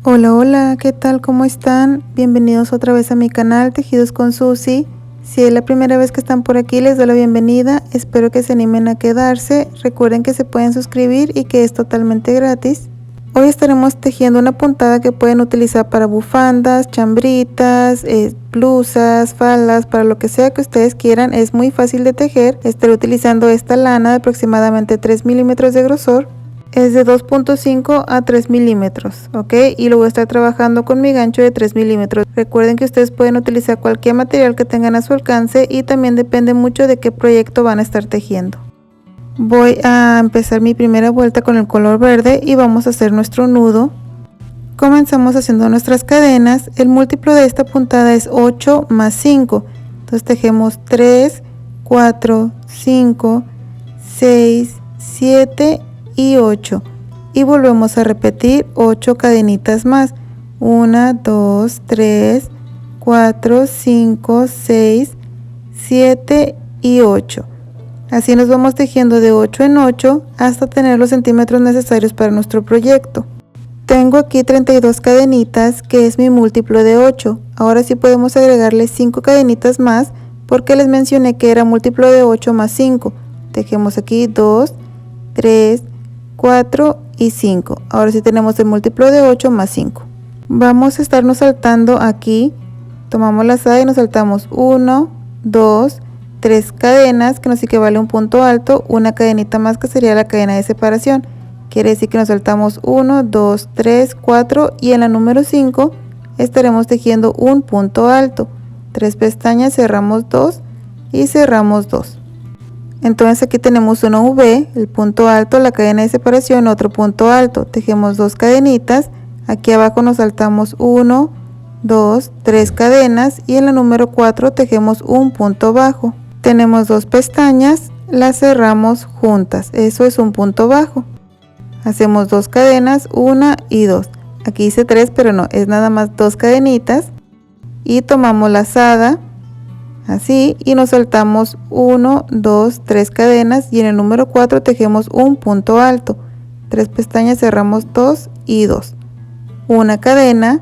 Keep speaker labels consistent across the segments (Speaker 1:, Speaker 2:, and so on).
Speaker 1: Hola, hola, ¿qué tal? ¿Cómo están? Bienvenidos otra vez a mi canal Tejidos con Susi. Si es la primera vez que están por aquí, les doy la bienvenida. Espero que se animen a quedarse. Recuerden que se pueden suscribir y que es totalmente gratis. Hoy estaremos tejiendo una puntada que pueden utilizar para bufandas, chambritas, blusas, faldas, para lo que sea que ustedes quieran. Es muy fácil de tejer. Estaré utilizando esta lana de aproximadamente 3 milímetros de grosor. Es de 2.5 a 3 milímetros, ¿ok? Y lo voy a estar trabajando con mi gancho de 3 milímetros. Recuerden que ustedes pueden utilizar cualquier material que tengan a su alcance y también depende mucho de qué proyecto van a estar tejiendo. Voy a empezar mi primera vuelta con el color verde y vamos a hacer nuestro nudo. Comenzamos haciendo nuestras cadenas. El múltiplo de esta puntada es 8 más 5. Entonces tejemos 3, 4, 5, 6, 7 y 8 y volvemos a repetir 8 cadenitas más. 1, 2, 3, 4, 5, 6, 7 y 8. Así nos vamos tejiendo de 8 en 8 hasta tener los centímetros necesarios para nuestro proyecto. Tengo aquí 32 cadenitas, que es mi múltiplo de 8. Ahora sí podemos agregarle 5 cadenitas más porque les mencioné que era múltiplo de 8 más 5. Tejemos aquí 2, 3, 4 y 5. Ahora sí tenemos el múltiplo de 8 más 5. Vamos a estarnos saltando aquí. Tomamos la lazada y nos saltamos 1, 2, 3 cadenas, que nos equivale a un punto alto, una cadenita más que sería la cadena de separación. Quiere decir que nos saltamos 1, 2, 3, 4 y en la número 5 estaremos tejiendo un punto alto. 3 pestañas, cerramos 2 y cerramos 2. Entonces aquí tenemos una V, el punto alto, la cadena de separación, otro punto alto. Tejemos 2 cadenitas, aquí abajo nos saltamos 1, 2, 3 cadenas y en la número 4 tejemos un punto bajo. Tenemos 2 pestañas, las cerramos juntas, eso es un punto bajo. Hacemos 2 cadenas, 1 y 2. Aquí hice 3, pero no, es nada más 2 cadenitas y tomamos lazada. Así, y nos saltamos 1, 2, 3 cadenas y en el número 4 tejemos un punto alto. 3 pestañas, cerramos 2 y 2. Una cadena,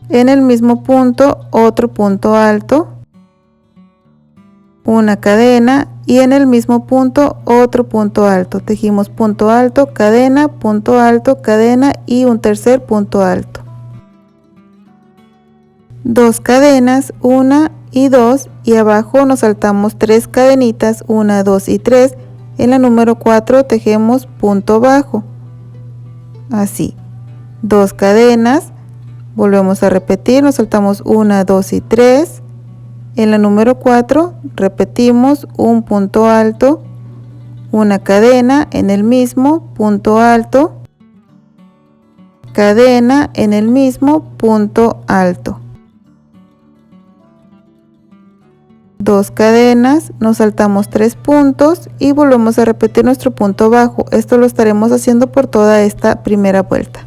Speaker 1: en el mismo punto otro punto alto, una cadena y en el mismo punto otro punto alto. Tejimos punto alto, cadena y un tercer punto alto. 2 cadenas, 1 y 2 y abajo nos saltamos 3 cadenitas, 1, 2 y 3. En la número 4 tejemos punto bajo. Así. 2 cadenas, volvemos a repetir, nos saltamos 1, 2 y 3. En la número 4 repetimos un punto alto, una cadena en el mismo punto alto, cadena en el mismo punto alto. 2 cadenas, nos saltamos 3 puntos y volvemos a repetir nuestro punto bajo. Esto lo estaremos haciendo por toda esta primera vuelta.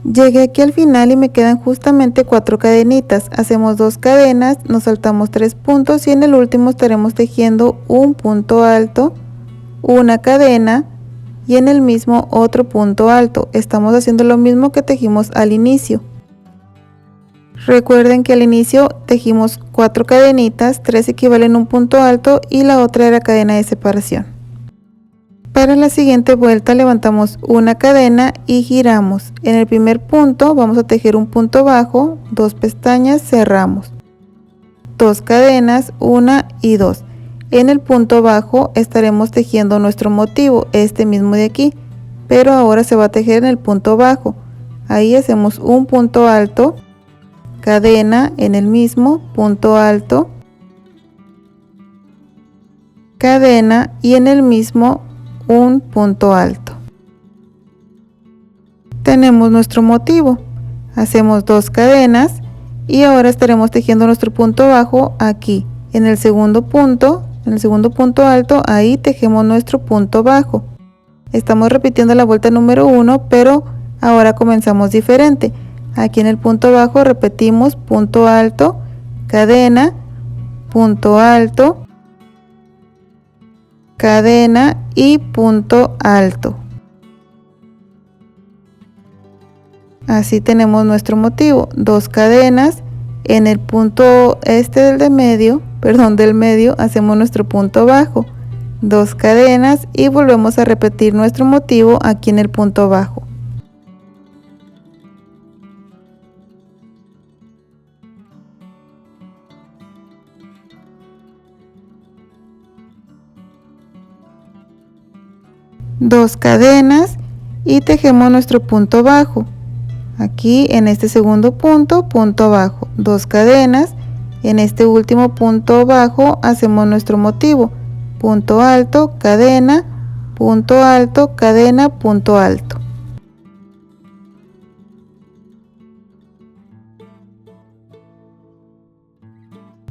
Speaker 1: Llegué aquí al final y me quedan justamente 4 cadenitas. Hacemos 2 cadenas, nos saltamos 3 puntos y en el último estaremos tejiendo un punto alto, una cadena y en el mismo otro punto alto. Estamos haciendo lo mismo que tejimos al inicio. Recuerden que al inicio tejimos 4 cadenitas, 3 equivalen a un punto alto y la otra era cadena de separación. Para la siguiente vuelta levantamos una cadena y giramos. En el primer punto vamos a tejer un punto bajo, 2 pestañas, cerramos. 2 cadenas, 1 y 2. En el punto bajo estaremos tejiendo nuestro motivo, este mismo de aquí, pero ahora se va a tejer en el punto bajo. Ahí hacemos un punto alto, cadena en el mismo punto alto, cadena y en el mismo un punto alto. tenemos nuestro motivo. Hacemos 2 cadenas y ahora estaremos tejiendo nuestro punto bajo aquí en el segundo punto alto. Ahí tejemos nuestro punto bajo. Estamos repitiendo la vuelta número 1, pero ahora comenzamos diferente. Aquí en el punto bajo repetimos punto alto, cadena, punto alto, cadena y punto alto. Así tenemos nuestro motivo, 2 cadenas. En el punto del medio hacemos nuestro punto bajo, 2 cadenas y volvemos a repetir nuestro motivo aquí en el punto bajo. Dos cadenas y tejemos nuestro punto bajo. Aquí en este segundo punto, punto bajo, 2 cadenas. En este último punto bajo hacemos nuestro motivo, punto alto, cadena, punto alto, cadena, punto alto.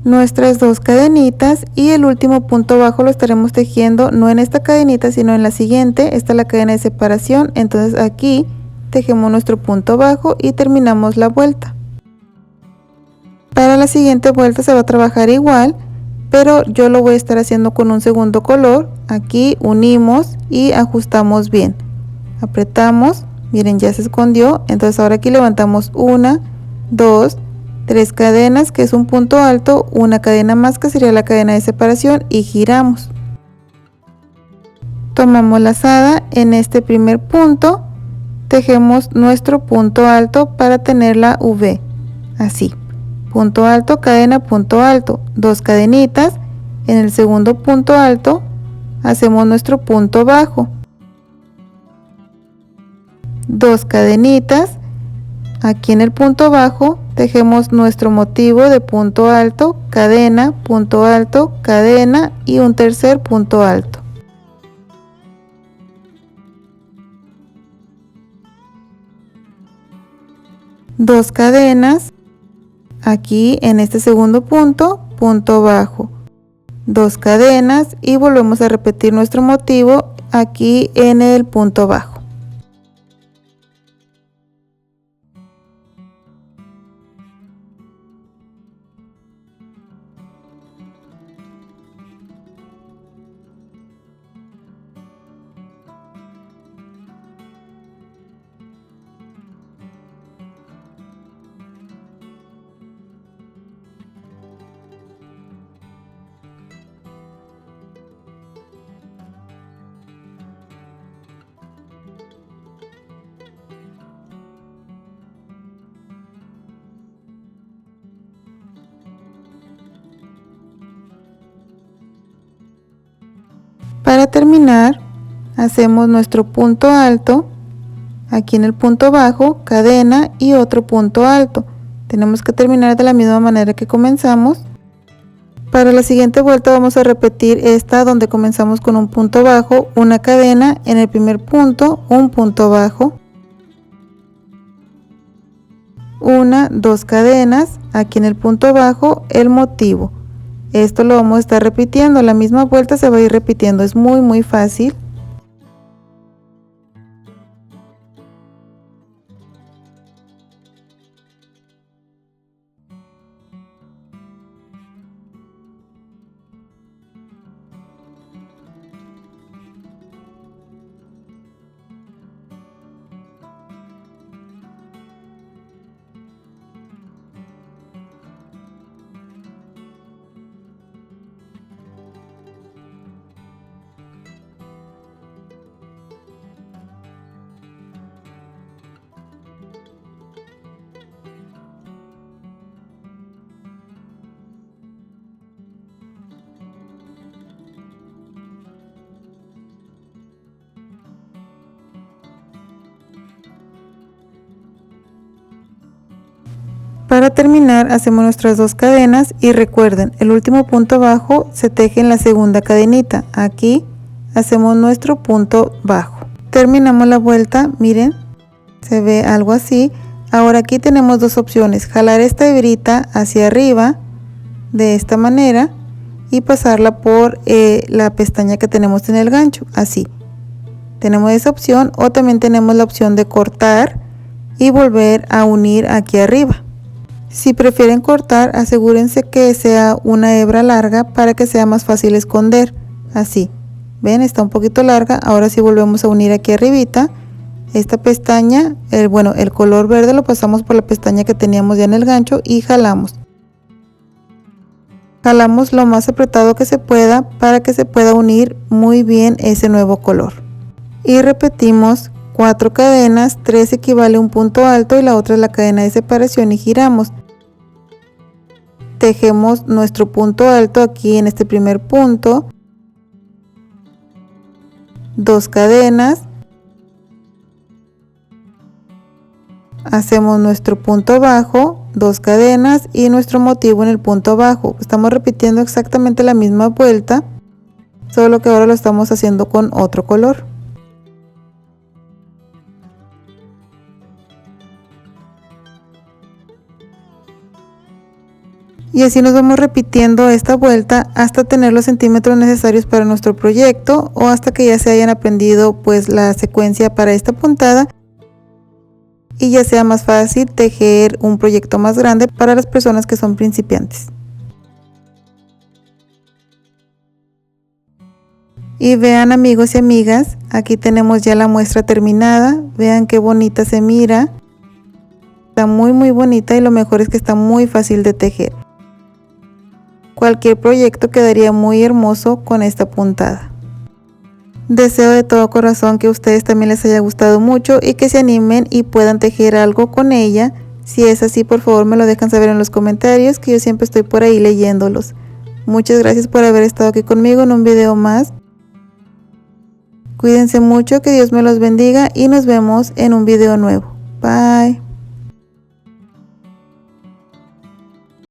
Speaker 1: Nuestras 2 cadenitas y el último punto bajo lo estaremos tejiendo no en esta cadenita sino en la siguiente. Esta es la cadena de separación, entonces aquí tejemos nuestro punto bajo y terminamos la vuelta. Para la siguiente vuelta se va a trabajar igual, pero yo lo voy a estar haciendo con un segundo color. Aquí unimos y ajustamos bien, apretamos, miren, ya se escondió. Entonces ahora aquí levantamos 1, 2, 3 cadenas, que es un punto alto, una cadena más que sería la cadena de separación, y giramos. Tomamos lazada en este primer punto, tejemos nuestro punto alto para tener la V, así, punto alto, cadena, punto alto, 2 cadenitas. En el segundo punto alto hacemos nuestro punto bajo, 2 cadenitas. Aquí en el punto bajo tejemos nuestro motivo de punto alto, cadena y un tercer punto alto. Dos cadenas. Aquí en este segundo punto, punto bajo, 2 cadenas y volvemos a repetir nuestro motivo aquí en el punto bajo. Para terminar, hacemos nuestro punto alto, aquí en el punto bajo, cadena y otro punto alto. Tenemos que terminar de la misma manera que comenzamos. Para la siguiente vuelta vamos a repetir esta donde comenzamos con un punto bajo, una cadena en el primer punto, un punto bajo, 1, 2 cadenas, aquí en el punto bajo el motivo. Esto lo vamos a estar repitiendo, la misma vuelta se va a ir repitiendo, es muy fácil. Para terminar hacemos nuestras 2 cadenas y recuerden, el último punto bajo se teje en la segunda cadenita. Aquí hacemos nuestro punto bajo. Terminamos la vuelta, miren, Se ve algo así. Ahora aquí tenemos dos opciones: jalar esta hebrita hacia arriba de esta manera y pasarla por la pestaña que tenemos en el gancho, así. Tenemos esa opción, o también tenemos la opción de cortar y volver a unir aquí arriba. Si prefieren cortar, asegúrense que sea una hebra larga para que sea más fácil esconder, así. Ven, está un poquito larga. Ahora sí volvemos a unir aquí arribita esta pestaña, el color verde lo pasamos por la pestaña que teníamos ya en el gancho y jalamos. Jalamos lo más apretado que se pueda para que se pueda unir muy bien ese nuevo color. Y repetimos 4 cadenas, 3 equivale a un punto alto y la otra es la cadena de separación y giramos. Tejemos nuestro punto alto aquí en este primer punto, 2 cadenas, hacemos nuestro punto bajo, 2 cadenas y nuestro motivo en el punto bajo. Estamos repitiendo exactamente la misma vuelta, solo que ahora lo estamos haciendo con otro color. Y así nos vamos repitiendo esta vuelta hasta tener los centímetros necesarios para nuestro proyecto, o hasta que ya se hayan aprendido pues la secuencia para esta puntada y ya sea más fácil tejer un proyecto más grande para las personas que son principiantes. Y vean, amigos y amigas, aquí tenemos ya la muestra terminada. Vean qué bonita se mira, está muy bonita, y lo mejor es que está muy fácil de tejer. Cualquier proyecto quedaría muy hermoso con esta puntada. Deseo de todo corazón que a ustedes también les haya gustado mucho y que se animen y puedan tejer algo con ella. Si es así, por favor me lo dejan saber en los comentarios, que yo siempre estoy por ahí leyéndolos. Muchas gracias por haber estado aquí conmigo en un video más. Cuídense mucho, que Dios me los bendiga y nos vemos en un video nuevo. Bye.